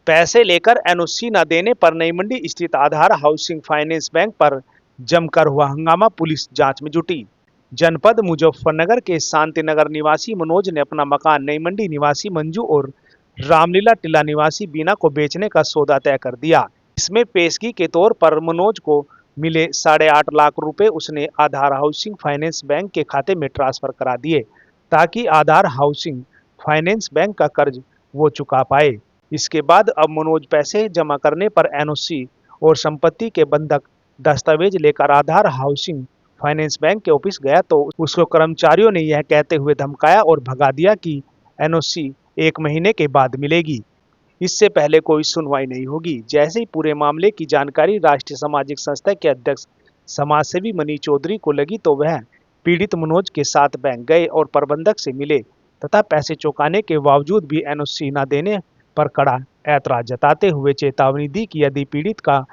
पैसे लेकर एनओसी न देने पर नई मंडी स्थित आधार हाउसिंग फाइनेंस बैंक पर जमकर हुआ हंगामा, पुलिस जांच में जुटी। जनपद मुजफ्फरनगर के शांतिनगर निवासी मनोज ने अपना मकान नई मंडी निवासी मंजू और रामलीला टिल्ला निवासी बीना को बेचने का सौदा तय कर दिया। इसमें पेशगी के तौर पर मनोज को मिले 8.5 लाख रुपए उसने आधार हाउसिंग फाइनेंस बैंक के खाते में ट्रांसफर करा दिए, ताकि आधार हाउसिंग फाइनेंस बैंक का कर्ज वो चुका पाए। इसके बाद अब मनोज पैसे जमा करने पर एनओसी और संपत्ति के बंधक दस्तावेज लेकर आधार हाउसिंग फाइनेंस बैंक के ऑफिस गया तो उसको कर्मचारियों ने यह कहते हुए धमकाया और भगा दिया कि एनओसी 1 महीने के बाद मिलेगी, इससे पहले कोई सुनवाई नहीं होगी। जैसे ही पूरे मामले की जानकारी राष्ट्रीय सामाजिक संस्था के अध्यक्ष समाजसेवी मनीष चौधरी को लगी तो वह पीड़ित मनोज के साथ बैंक गए और प्रबंधक से मिले तथा पैसे चुकाने के बावजूद भी एनओसी न देने पर कड़ा ऐतराज जताते हुए चेतावनी दी कि यदि पीड़ित का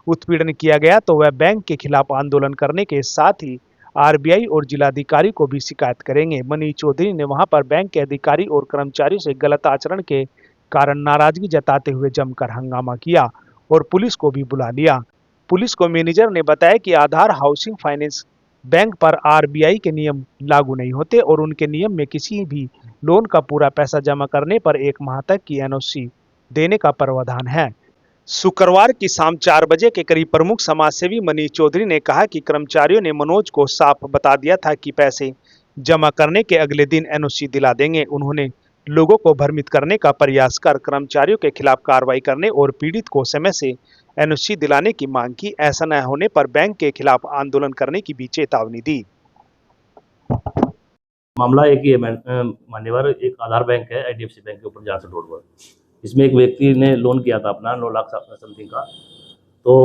उत्पीड़न किया गया तो वह बैंक के खिलाफ आंदोलन करने के साथ ही आरबीआई और जिलाधिकारी को भी शिकायत करेंगे। मनीष चौधरी ने वहां पर बैंक के अधिकारी और कर्मचारियों से गलत आचरण के कारण नाराजगी जताते हुए जमकर हंगामा किया और पुलिस को भी बुला लिया। पुलिस को मैनेजर ने बताया कि आधार हाउसिंग फाइनेंस बैंक पर आरबीआई के नियम लागू नहीं होते और उनके नियम में किसी भी लोन का पूरा पैसा जमा करने पर 1 माह तक की एनओसी देने का प्रावधान है। शुक्रवार की शाम 4 बजे के करीब प्रमुख समाजसेवी मनीष चौधरी ने कहा कि कर्मचारियों ने मनोज को साफ बता दिया था कि पैसे जमा करने के अगले दिन एनओसी दिला देंगे। उन्होंने लोगों को भ्रमित करने का प्रयास कर कर्मचारियों के खिलाफ कार्रवाई करने और पीड़ित को समय से एनओसी दिलाने की मांग की। ऐसा न होने पर बैंक के खिलाफ आंदोलन करने की भी चेतावनी दी। मामला एक ही है मान्यवर, एक आधार बैंक है आईडीएफसी बैंक के ऊपर झांसी रोड पर। इसमें एक व्यक्ति ने लोन किया था अपना 9 लाख समथिंग का। तो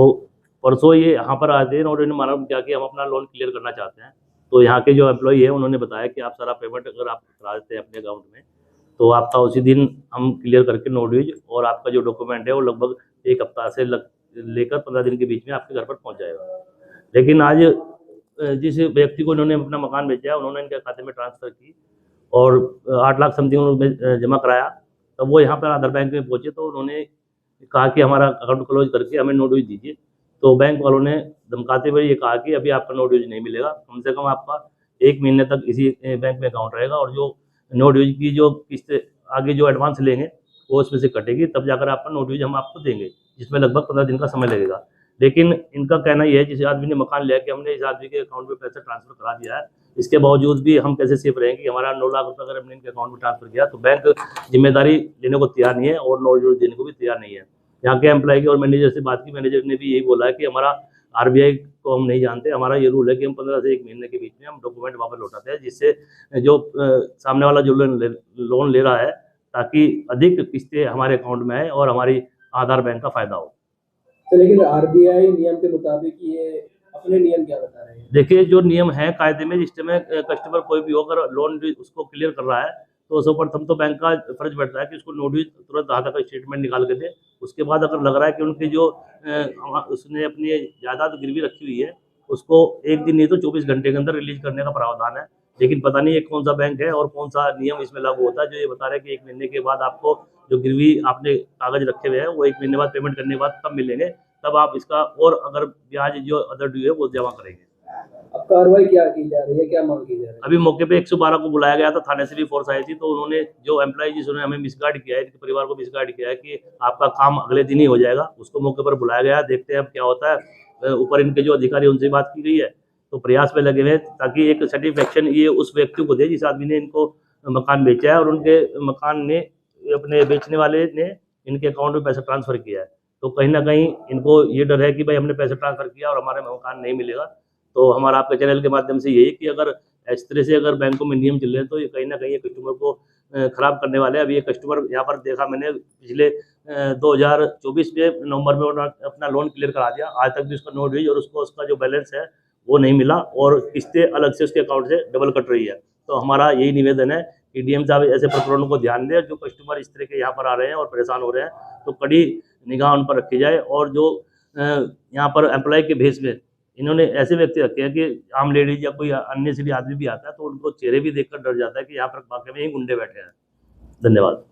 परसों ये यहाँ पर आए थे और इन्होंने मालूम किया कि हम अपना लोन क्लियर करना चाहते हैं। तो यहाँ के जो एम्प्लॉई है उन्होंने बताया कि आप सारा पेमेंट अगर आप करा देते हैं अपने अकाउंट में तो आपका उसी दिन हम क्लियर करके नो ड्यूज और आपका जो डॉक्यूमेंट है वो लगभग 1 हफ्ता से लेकर 15 दिन के बीच में आपके घर पर पहुँच जाएगा। लेकिन आज जिस व्यक्ति को इन्होंने अपना मकान बेचा है उन्होंने इनके खाते में ट्रांसफ़र की और 8 लाख समथिंग उन्होंने जमा कराया। तब वो यहाँ पर आधार बैंक में पहुँचे तो उन्होंने कहा कि हमारा अकाउंट क्लोज करके हमें नो ड्यूज दीजिए। तो बैंक वालों ने धमकाते हुए ये कहा कि अभी आपका नो ड्यूज नहीं मिलेगा, कम से कम आपका 1 महीने तक इसी बैंक में अकाउंट रहेगा और जो नो ड्यूज की जो किस्त आगे जो एडवांस लेंगे वो उसमें से कटेगी, तब जाकर आपका नो ड्यूज हम आपको देंगे, जिसमें लगभग 15 दिन का समय लगेगा। लेकिन इनका कहना यह है जिस आदमी ने मकान लिया कि हमने इस आदमी के अकाउंट में पैसा ट्रांसफर करा दिया है, इसके बावजूद भी हम कैसे सेफ रहेंगे कि हमारा 9 लाख रुपये अगर हमने इनके अकाउंट में ट्रांसफर किया तो बैंक जिम्मेदारी लेने को तैयार नहीं है और नो ड्यूज देने को भी तैयार नहीं है। यहाँ के एम्प्लॉय के और मैनेजर से बात की, मैनेजर ने भी यही बोला है कि हमारा आरबीआई को हम नहीं जानते, हमारा ये रूल है कि हम 15 से 1 महीने के बीच में हम डॉक्यूमेंट वापस लौटाते हैं, जिससे जो सामने वाला जो लोन ले रहा है ताकि अधिक किस्तें हमारे अकाउंट में आए और हमारी आधार बैंक का फायदा हो। तो लेकिन आरबीआई नियम के मुताबिक ये अपने नियम क्या बता रहे हैं? देखिए जो नियम है कायदे में, जिस समय कस्टमर कोई भी होकर लोन उसको क्लियर कर रहा है तो सर्वप्रथम तो बैंक का फर्ज बैठता है कि उसको नोटिस तुरंत आधार का स्टेटमेंट निकाल के दे। उसके बाद अगर लग रहा है कि उनकी जो उसने अपनी जायदाद गिरवी रखी हुई है उसको 1 दिन नहीं तो 24 घंटे के अंदर रिलीज करने का प्रावधान है। लेकिन पता नहीं ये कौन सा बैंक है और कौन सा नियम इसमें लागू होता है जो ये बता रहा है कि 1 महीने के बाद आपको जो गिरवी आपने कागज रखे हुए हैं वो 1 महीने बाद पेमेंट करने के बाद तब मिलेंगे, तब आप इसका और अगर ब्याज जो अदर ड्यू है वो जमा करेंगे। अब कार्रवाई क्या की जा रही है, क्या मांग की जा रही है? अभी मौके पे 112 को बुलाया गया था, थाने से भी फोर्स आई थी। तो उन्होंने जो एम्प्लॉय जिन्होंने हमें मिसगाइड किया है, इनके परिवार को मिसगाइड किया है कि आपका काम अगले दिन ही हो जाएगा, उसको मौके पर बुलाया गया। देखते हैं अब क्या होता है। ऊपर इनके जो अधिकारी उनसे बात की गई है तो प्रयास में लगे हुए ताकि एक सर्टिफिकेशन ये उस व्यक्ति को दे जिस आदमी ने इनको मकान बेचा है और उनके मकान ने अपने बेचने वाले ने इनके अकाउंट में पैसा ट्रांसफ़र किया है। तो कहीं ना कहीं इनको ये डर है कि भाई हमने पैसा ट्रांसफ़र किया और हमारे मकान नहीं मिलेगा। तो हमारा आपके चैनल के माध्यम से यही कि अगर इस तरह से अगर बैंकों में नियम चल रहे हैं तो ये कहीं ना कहीं कस्टमर को ख़राब करने वाले हैं। अभी ये कस्टमर यहाँ पर देखा मैंने पिछले 2024 में नवंबर में उन्होंने अपना लोन क्लियर करा दिया, आज तक भी उसका नो ड्यूज और उसका जो बैलेंस है वो नहीं मिला और किस्तें अलग से उसके अकाउंट से डबल कट रही है। तो हमारा यही निवेदन है कि डीएम साहब ऐसे प्रकरणों को ध्यान दें, जो कस्टमर इस तरह के यहाँ पर आ रहे हैं और परेशान हो रहे हैं तो कड़ी निगाह उन पर रखी जाए। और जो यहाँ पर एम्प्लॉय के भेस में इन्होंने ऐसे व्यक्ति रखे हैं कि आम लेडीज या कोई अन्य श्री आदमी भी आता है तो उनको चेहरे भी देखकर डर जाता है कि यहाँ पर वाकई में ही गुंडे बैठे हैं। धन्यवाद।